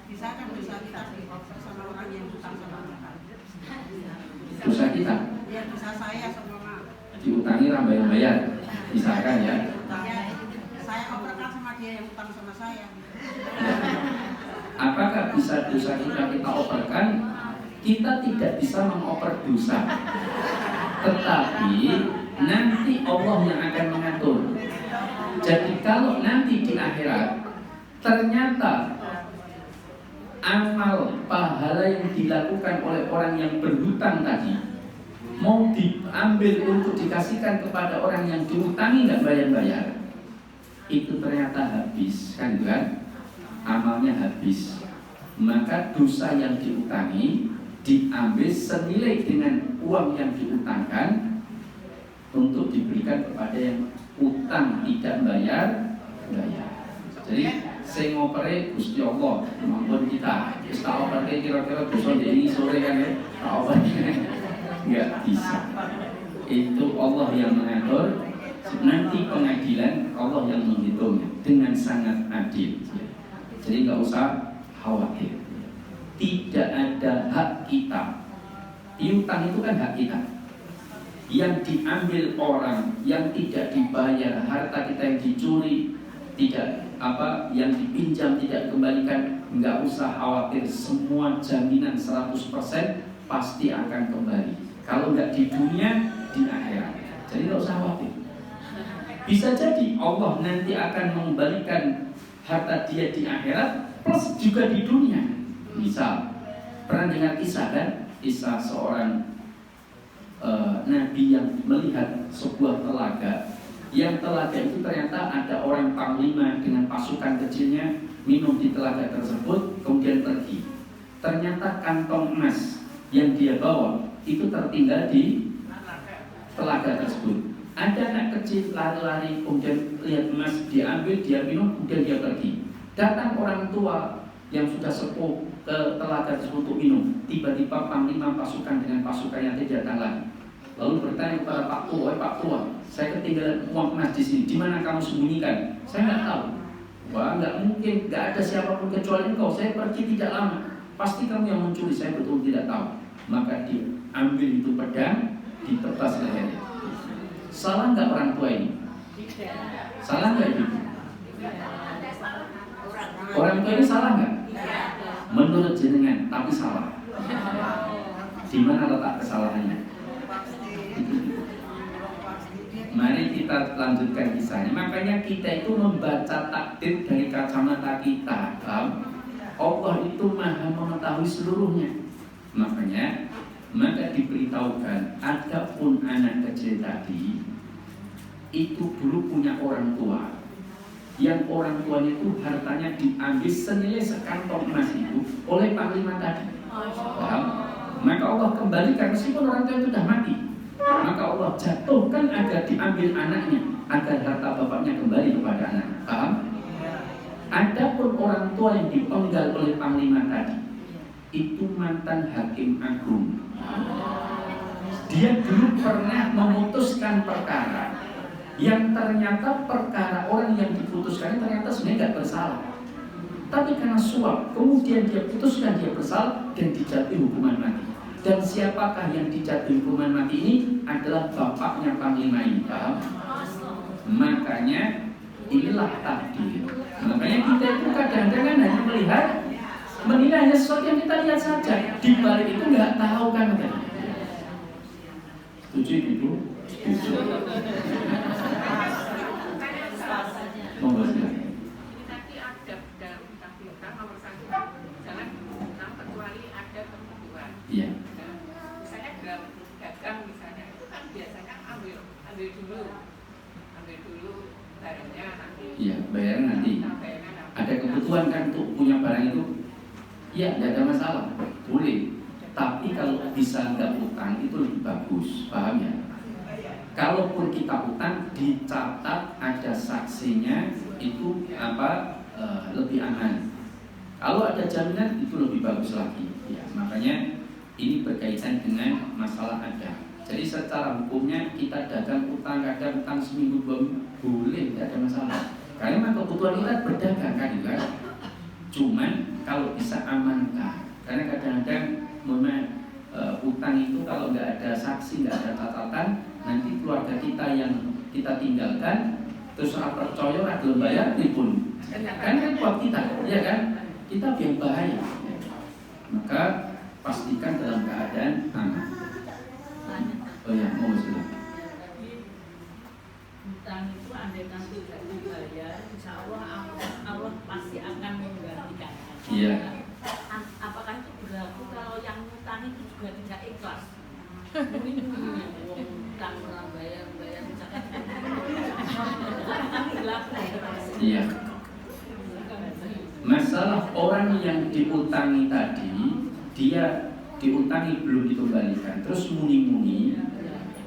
Bisa kan dosa kita sama orang yang utang sama kita.
Dosa kita?
Ya dosa saya sama
diutangi rambayar, misalkan ya.
Saya operkan sama dia yang utang sama saya.
Ya. Apakah bisa dosa kita operkan? Kita tidak bisa mengoper dosa, tetapi nanti Allah yang akan mengatur. Jadi kalau nanti di akhirat ternyata amal pahala yang dilakukan oleh orang yang berhutang tadi mau diambil untuk dikasihkan kepada orang yang diutangi nggak bayar-bayar, itu ternyata habis, kan amalnya habis, maka dosa yang diutangi diambil senilai dengan uang yang diutangkan untuk diberikan kepada yang utang tidak bayar. Jadi saya ngopere Gusti Allah maupun kita opere kira-kira dosa ini sore kan ya, nggak bisa. Itu Allah yang mengatur. Nanti pengadilan Allah yang menghitungnya dengan sangat adil. Jadi nggak usah khawatir. Tidak ada hak kita. Piutang itu kan hak kita. Yang diambil orang, yang tidak dibayar, harta kita yang dicuri, yang dipinjam tidak dikembalikan, nggak usah khawatir. Semua jaminan 100% pasti akan kembali. Kalau nggak di dunia, di akhirat. Jadi nggak usah khawatir. Bisa jadi Allah nanti akan mengembalikan harta dia di akhirat plus juga di dunia. Misal, pernah dengar kisah kan? Kisah seorang Nabi yang melihat sebuah telaga. Yang telaga itu ternyata ada orang panglima dengan pasukan kecilnya minum di telaga tersebut kemudian pergi. Ternyata kantong emas yang dia bawa itu tertinggal di telaga tersebut. Ada anak kecil lari-lari kemudian lihat emas, diambil, dia minum, kemudian dia pergi. Datang orang tua yang sudah sepuh ke telaga tersebut untuk minum. Tiba-tiba panglima pasukan dengan pasukannya tidak datang lagi. Lalu bertanya kepada Pak Tua, saya ketinggalan uang emas di sini. Di mana kamu sembunyikan? Saya nggak tahu. Wah, nggak mungkin, nggak ada siapapun kecuali engkau. Saya pergi tidak lama. Pasti kamu yang mencuri. Saya betul tidak tahu. Maka diambil itu pedang, ditebas lehernya. Salah nggak orang tua ini? Salah nggak ibu? Orang tua ini salah nggak? Menurut jenengan, tapi salah. Di mana letak kesalahannya? Mari kita lanjutkan kisahnya. Makanya kita itu membaca takdir dari kacamata kita. Allah itu maha mengetahui seluruhnya. Maka diberitahukan, adapun anak kecil tadi itu dulu punya orang tua, yang orang tuanya itu hartanya diambil senilai sekantong emas itu oleh panglima tadi. Paham? Maka Allah kembalikan meskipun orang tua itu sudah mati. Maka Allah jatuhkan agar diambil anaknya, agar harta bapaknya kembali kepada anak. Paham? Adapun orang tua yang dipenggal oleh panglima tadi, itu mantan hakim agung. Dia dulu pernah memutuskan perkara yang ternyata perkara orang yang diputuskan ternyata sebenarnya nggak bersalah. Tapi karena suap, kemudian dia putuskan dia bersalah dan dijatuhi hukuman mati. Dan siapakah yang dijatuhi hukuman mati ini? Adalah bapaknya panglima ini. Paham? Makanya inilah takdir. Makanya kita itu kadang-kadang hanya melihat, menilai hanya sesuatu yang kita lihat saja. Di balik itu nggak tahu kan? Setuju itu? Setuju. Monggo silakan.
Tadi ada dalam kita nomor 1 jangan enam kecuali ada kebutuhan.
Iya.
Misalnya dagang misalnya itu kan biasanya ambil dulu barangnya nanti.
Iya, bayarnya nanti. Ada kebutuhan kan untuk punya barang itu, ya tidak ada masalah, boleh. Tapi kalau bisa nggak utang itu lebih bagus, paham ya? Kalaupun kita utang dicatat ada saksinya itu lebih aman. Kalau ada jaminan itu lebih bagus lagi. Ya, makanya ini berkaitan dengan masalah ada. Jadi secara hukumnya kita dagang utang kadang utang seminggu boleh, tidak ada masalah. Karena kebutuhan kita berdagang kan juga. Cuman kalau bisa amankan. Karena kadang-kadang utang itu kalau nggak ada saksi, nggak ada catatan, nanti keluarga kita yang kita tinggalkan terus percaya ada bayar pun kan buat kita, ya kan? Kita yang bahaya. Maka pastikan dalam keadaan aman. Oh ya, mau sudah.
Hutang itu andaikan tidak dibayar, insya Allah pasti akan menggantikan.
Iya.
Apakah itu berlaku kalau yang hutang itu juga tidak ikhlas? Mungkin hutang orang bayar misalkan.
Iya. Masalah orang yang diutangi tadi, dia diutangi belum dikembalikan, terus muni-muni,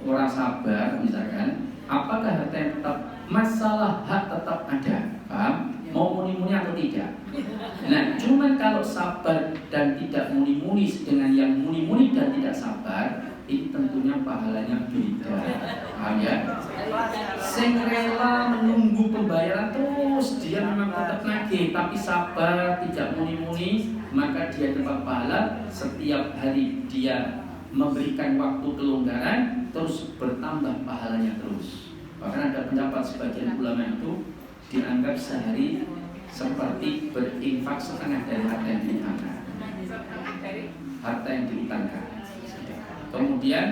orang sabar misalkan, apakah harta yang tetap, masalah hak tetap ada, paham? Mau muni-muni atau tidak? Nah, cuman kalau sabar dan tidak muni-muni dengan yang muni-muni dan tidak sabar, ini tentunya pahalanya beda, paham ya? Sing rela menunggu pembayaran terus dia memang tetap nagih tapi sabar tidak muni-muni, maka dia dapat pahala. Setiap hari dia memberikan waktu kelonggaran terus bertambah pahalanya terus. Bahkan ada pendapat sebagian ulama itu dianggap sehari seperti berinfak setengah dari harta yang diutangkan. Harta yang diutangkan. Kemudian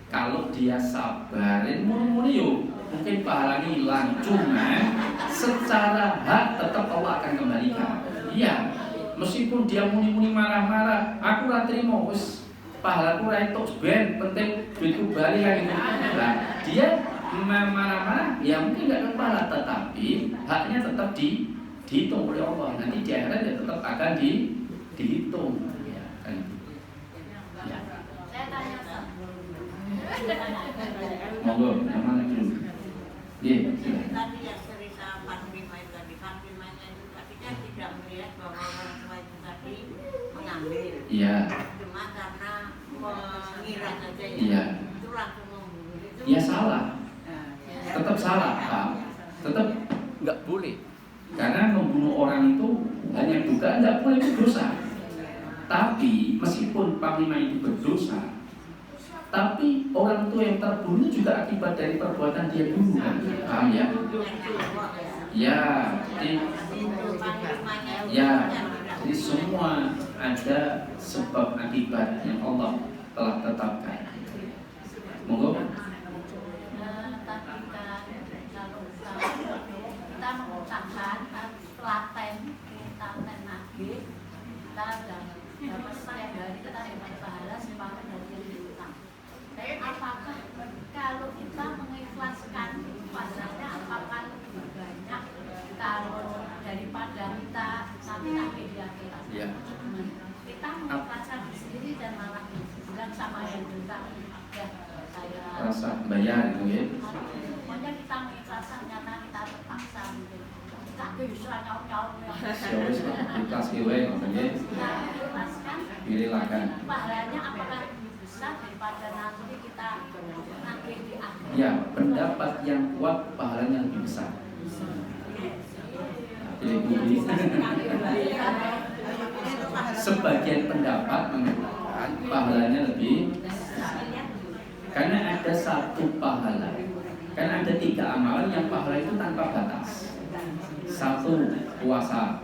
kalau dia sabarin muni-muni yuk, mungkin pahalanya hilang, cuma secara hak tetap Allah akan kembalikan. Iya, meskipun dia muni-muni marah-marah, aku ora trimo wis pahalaku ora entuk ben, penting duitku bali kan gitu. Nah, dia marah-marah ya mungkin enggak dapat pahala, tetapi haknya tetap dihitung oleh Allah. Nanti di akhirat ya tetap akan dihitung. Ya, kan itu. Ya.
Saya tanya
Monggo, yang mana dulu? Iya, silakan.
Tadi yang cerita Panglima itu tadi, Panglimanya itu tadi kan tidak melihat bahwa orang tua itu tadi mengambil.
Iya.
Cuma karena mengira saja ya.
Iya.
Itu langsung membunuh itu.
Ya salah.
Ya.
Tetap salah, Pak. Tetap nggak boleh. Karena membunuh orang itu hanya dugaan, nggak boleh itu dosa. Tapi meskipun panglima itu berdosa, Tapi orang tua yang terbunuh juga akibat dari perbuatan dia dulu kan? Paham ya? Ya, jadi semua ada sebab akibat yang Allah telah tetapkan. Monggo.
Kita mengucapkan telaten lagi, kita dapat setiap hari kita dapat pahala separuh dari yang diutang. Apakah kalau kita mengikhlaskan pahalanya apakah lebih banyak kalau daripada kita nanti di akhirat?
Ya.
Kita mengikhlaskan di sini dan malah bilang sama yang diutang, ya saya
Rasa bayar gitu ya.
pokoknya kita mengikhlaskan karena kita terpaksa gitu. Kita bisa nyaut-nyaut ya.
Wis ikhlas ki wae ngoten nggih.
Kita ikhlaskan.
Direlakan.
Pahalanya apakah lebih besar daripada nanti kita nanti di akhir?
Ya, pendapat yang kuat pahalanya lebih besar. Jadi begini. Sebagian pendapat mengatakan pahalanya lebih, karena ada satu pahala. Karena ada 3 amalan yang pahala itu tanpa batas. 1 puasa,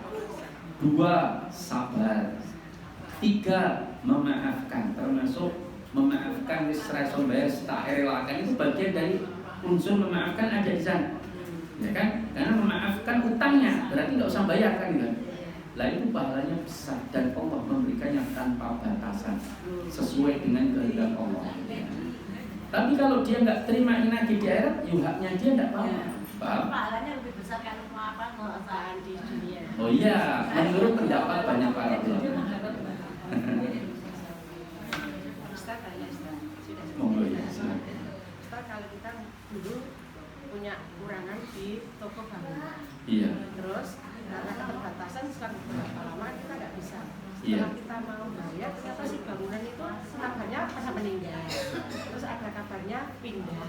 2 sabar, 3 memaafkan. Termasuk memaafkan reso bayar tak relakan itu bagian dari unsur memaafkan ada di sana. Ya kan? Karena memaafkan utangnya berarti nggak usah bayar kan kan? Lah itu pahalanya besar dan Allah memberikannya tanpa batasan sesuai dengan kehendak Allah. Tapi kalau dia nggak terima inagih di akhirat, haknya dia nggak apa-apa. Paham?
Pahalanya lebih besar kalau maafkan perasaan di dunia.
Oh iya, menurut pendapat banyak para ulama.
Ustaz tanya Ustaz, sudah
Monggo ya, silakan.
Ustaz, kalau kita dulu punya kurangan di toko bangunan,
Iya.
terus karena keterbatasan setelah beberapa lama kita nggak bisa.
Iya.
Setelah kita mau bayar, ternyata si bangunan itu tangganya pada meninggal. Terus ada kabarnya pindah.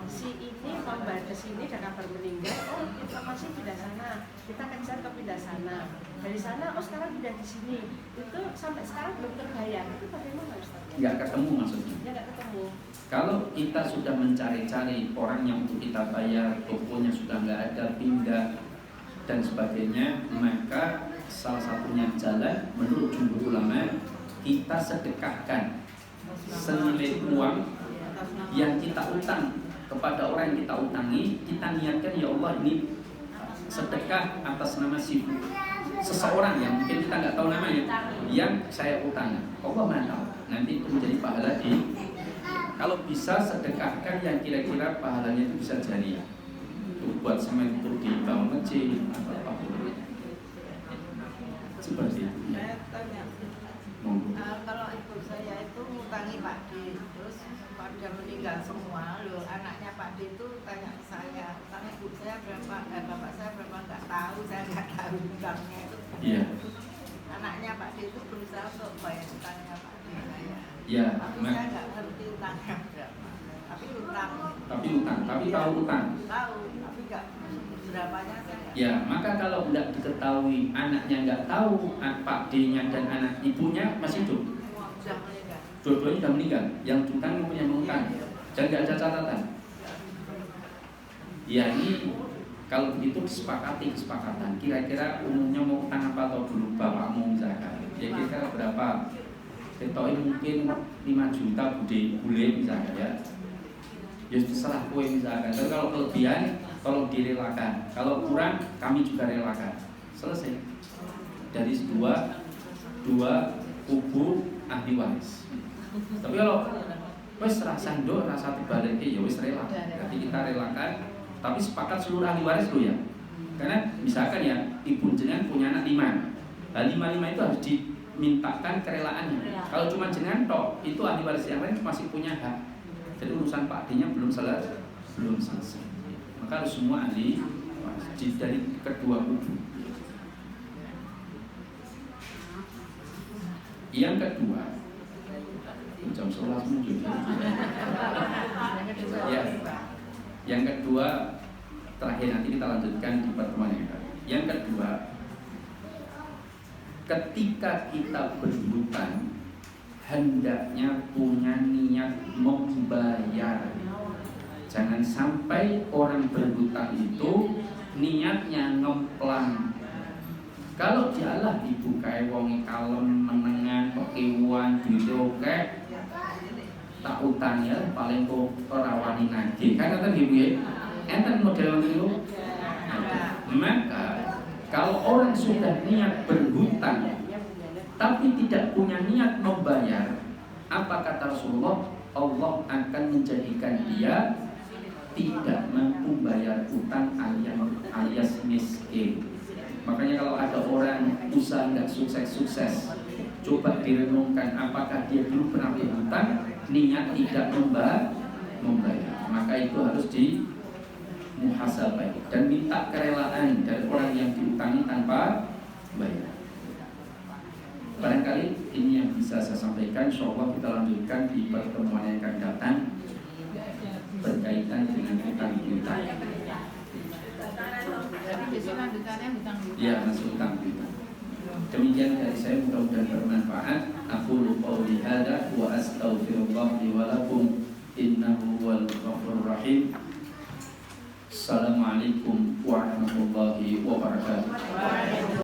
Si ini mau bayar ke sini ada kabar meninggal. Oh, informasi pindah sana. Kita kejar ke pindah sana. Dari sana, oh sekarang pindah di sini. Itu sampai sekarang belum terbayar. Itu bagaimana Ustaz?
Nggak ketemu maksudnya.
Ya nggak ketemu.
Kalau kita sudah mencari-cari orang yang untuk kita bayar, tokonya sudah nggak ada, pindah dan sebagainya, maka salah satunya jalan menurut jumhur ulama kita sedekahkan senilai uang yang kita utang kepada orang yang kita utangi. Kita niatkan, ya Allah ini sedekah atas nama seseorang yang mungkin kita nggak tahu namanya yang saya utangi. Allah Maha tahu. Nanti itu menjadi pahala di. Kalau bisa sedekahkan yang kira-kira pahalanya itu bisa jariah. Untuk buat semen, untuk dibangun masjid atau apapun. Seperti itu.
Saya tanya, kalau ibu saya itu ngutangi Pak D, terus pada meninggal semua, loh anaknya Pak D itu tanya ke saya, utang ibu saya berapa, bapak saya berapa, nggak tahu, saya nggak tahu utangnya itu.
Iya.
Anaknya Pak D itu berusaha untuk bayar utangnya Pak D saya.
Ya,
Tapi saya nggak ngerti utangnya berapa. Tapi utang.
Tapi tahu utang.
Tahu, tapi nggak berapanya saya nggak.
Ya, maka kalau tidak diketahui anaknya nggak tahu, Pak D-nya dan anak ibunya masih hidup.
Sudah meninggal.
Dua-duanya sudah meninggal. Yang utang maupun yang mengutang. Dan nggak ada catatan. Ya ini kalau begitu kesepakatan. Kira-kira umumnya mau utang apa atau dulu bapakmu misalkan. Ya kira-kira berapa? Ketoi mungkin 5 juta bule misalkan ya. Ya terserah kue misalkan. Tapi kalau kelebihan tolong direlakan. Kalau kurang kami juga relakan. Selesai. Dari dua kubu ahli waris. Tapi kalau wes rasa ndo rasa dibalik ya wes rela. Jadi kita relakan. Tapi sepakat seluruh ahli waris lo ya. Karena misalkan ya ibu jenengan punya anak 5. Nah 5 itu harus dimintakan kerelaannya. Kalau cuma jenengan tok, itu ahli waris yang lain masih punya hak. Jadi urusan Pak D-nya belum selesai. Maka harus semua ahli waris dari kedua kubu. Yang kedua, jam 11 muncul. Ya. Yang kedua, terakhir nanti kita lanjutkan di pertemuan yang akan. Yang kedua, ketika kita berhutang hendaknya punya niat membayar. Jangan sampai orang berhutang itu niatnya ngeplang. Kalau dialah dibukai wong kalem menengan kekiwuan oke tak utang ya paling kok ora wani nagih. Kan ngoten nggih Bu ya. Enten model niku. Maka kalau orang sudah niat berhutang tapi tidak punya niat membayar, apa kata Rasulullah? Allah akan menjadikan dia tidak mampu bayar utang alias miskin. Makanya kalau ada orang usaha nggak sukses, coba direnungkan apakah dia dulu pernah berhutang, niat tidak membayar, maka itu harus dimuhasabah dan minta kerelaan dari orang yang diutangi tanpa bayar. Barangkali ini yang bisa saya sampaikan. Insyaallah kita lanjutkan di pertemuan yang akan datang berkaitan dengan hutang piutang.
Jadi besok lanjutannya hutang piutang.
Ya, masuk hutang piutang. Demikian dari saya, mudah-mudahan bermanfaat. Aku qauli hadza wa astaghfirullah li wa lakum innahu huwal ghafurur rahim. Assalamualaikum warahmatullahi wabarakatuh.